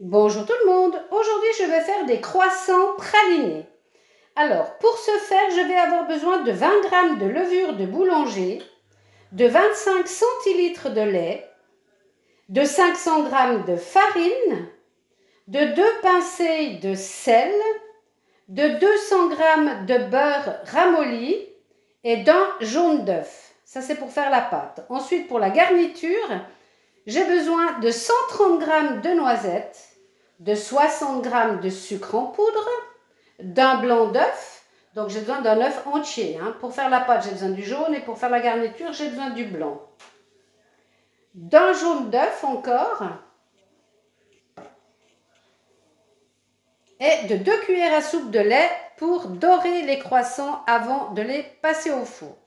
Bonjour tout le monde, aujourd'hui je vais faire des croissants pralinés. Alors pour ce faire je vais avoir besoin de 20 g de levure de boulanger, de 25 centilitres de lait, de 500 g de farine, de 2 pincées de sel, de 200 g de beurre ramolli et d'un jaune d'œuf. Ça c'est pour faire la pâte. Ensuite pour la garniture, j'ai besoin de 130 g de noisettes, de 60 g de sucre en poudre, d'un blanc d'œuf, donc j'ai besoin d'un œuf entier. Pour faire la pâte, j'ai besoin du jaune et pour faire la garniture, j'ai besoin du blanc. D'un jaune d'œuf encore et de 2 cuillères à soupe de lait pour dorer les croissants avant de les passer au four.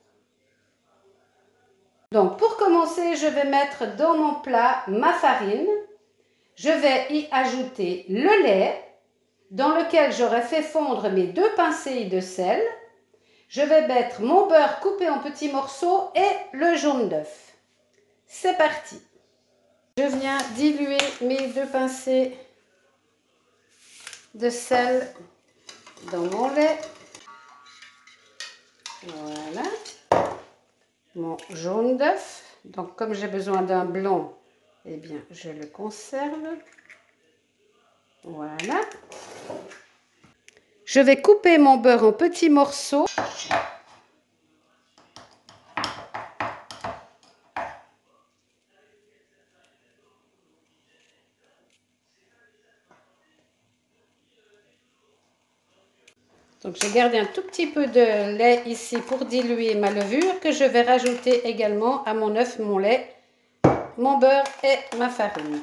Donc pour commencer, je vais mettre dans mon plat ma farine. Je vais y ajouter le lait dans lequel j'aurai fait fondre mes 2 pincées de sel. Je vais mettre mon beurre coupé en petits morceaux et le jaune d'œuf. C'est parti. Je viens diluer mes 2 pincées de sel dans mon lait. Voilà. Mon jaune d'œuf. Donc comme j'ai besoin d'un blanc, eh bien je le conserve. Voilà. Je vais couper mon beurre en petits morceaux. Donc j'ai gardé un tout petit peu de lait ici pour diluer ma levure que je vais rajouter également à mon œuf, mon lait, mon beurre et ma farine.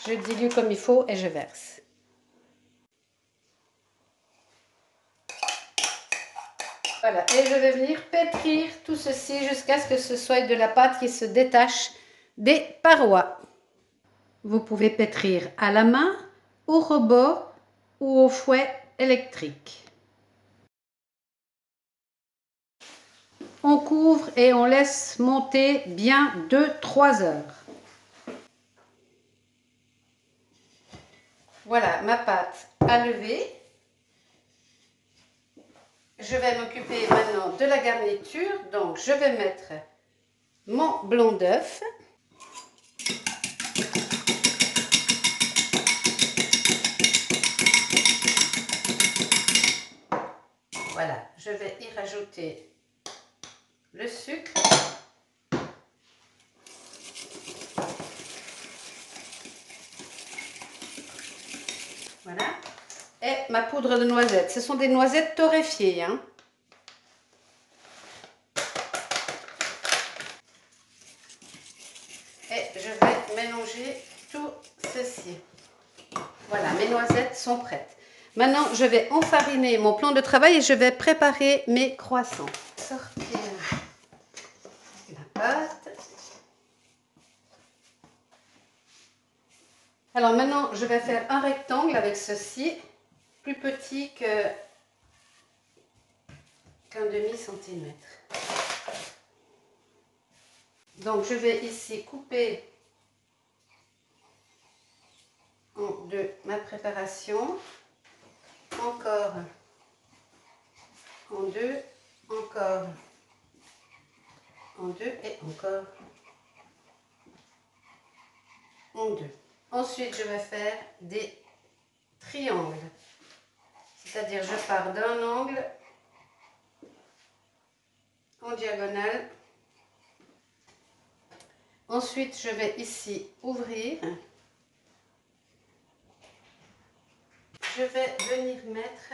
Je dilue comme il faut et je verse. Voilà, et je vais venir pétrir tout ceci jusqu'à ce que ce soit de la pâte qui se détache des parois. Vous pouvez pétrir à la main, au robot ou au fouet électrique. On couvre et on laisse monter bien 2-3 heures. Voilà ma pâte à lever. Je vais m'occuper maintenant de la garniture. Donc je vais mettre mon blanc d'œuf. Voilà, je vais y rajouter le sucre. Voilà. Et ma poudre de noisettes. Ce sont des noisettes torréfiées. Et je vais mélanger tout ceci. Voilà, mes noisettes sont prêtes. Maintenant, je vais enfariner mon plan de travail et je vais préparer mes croissants. Sortir la pâte. Alors maintenant, je vais faire un rectangle avec ceci, plus petit qu'un demi-centimètre. Donc je vais ici couper en deux ma préparation, encore en deux, encore en deux et encore en deux. Ensuite, je vais faire des triangles, c'est-à-dire je pars d'un angle en diagonale. Ensuite, je vais ici ouvrir. Je vais venir mettre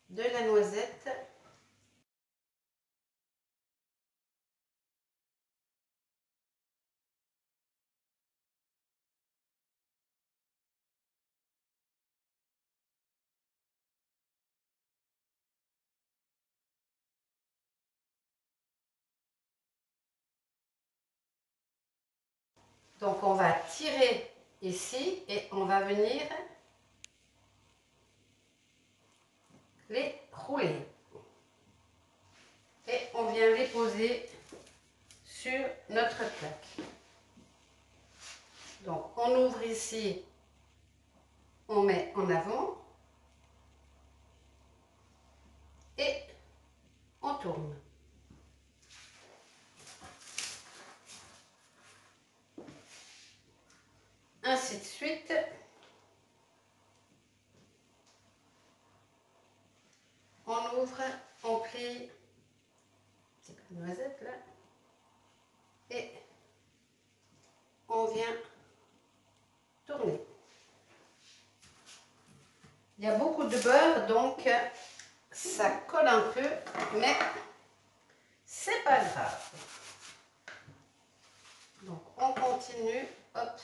de la noisette. Donc on va tirer ici et on va venir les rouler. Et on vient les poser sur notre plaque. Donc On ouvre ici, on met en avant et on tourne. Ainsi de suite. On ouvre, on plie, petit peu de noisette là, et on vient tourner. Il y a beaucoup de beurre, donc ça colle un peu, mais c'est pas grave. Donc on continue, hop.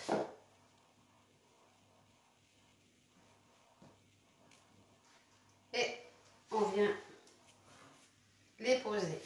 Et on vient les poser.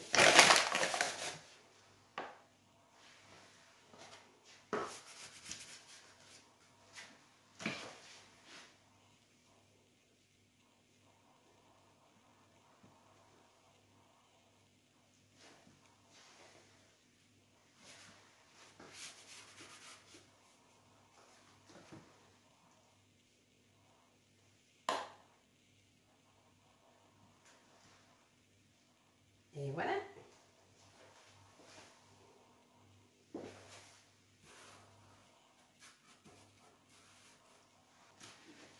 Et voilà.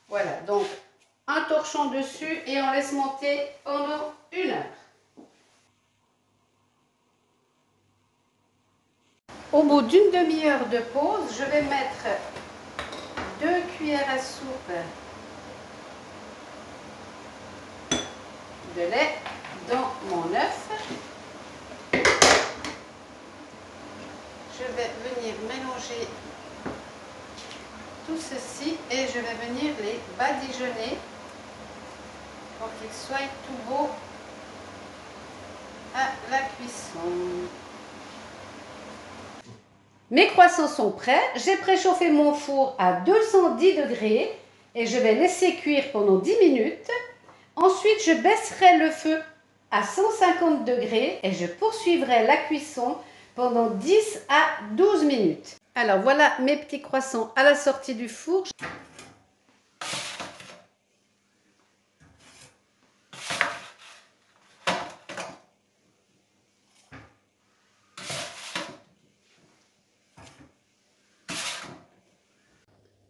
Voilà, donc un torchon dessus et on laisse monter pendant 1 heure. Au bout d'une demi-heure de pause, je vais mettre 2 cuillères à soupe de lait dans mon œuf. Je vais venir mélanger tout ceci et je vais venir les badigeonner pour qu'ils soient tout beaux à la cuisson. Mes croissants sont prêts. J'ai préchauffé mon four à 210 degrés et je vais laisser cuire pendant 10 minutes. Ensuite, je baisserai le feu à 150 degrés et je poursuivrai la cuisson pendant 10 à 12 minutes. Alors voilà mes petits croissants à la sortie du four.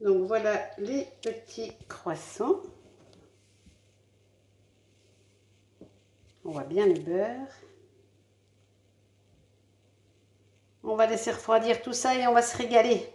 Donc voilà les petits croissants. On voit bien le beurre. On va laisser refroidir tout ça et on va se régaler.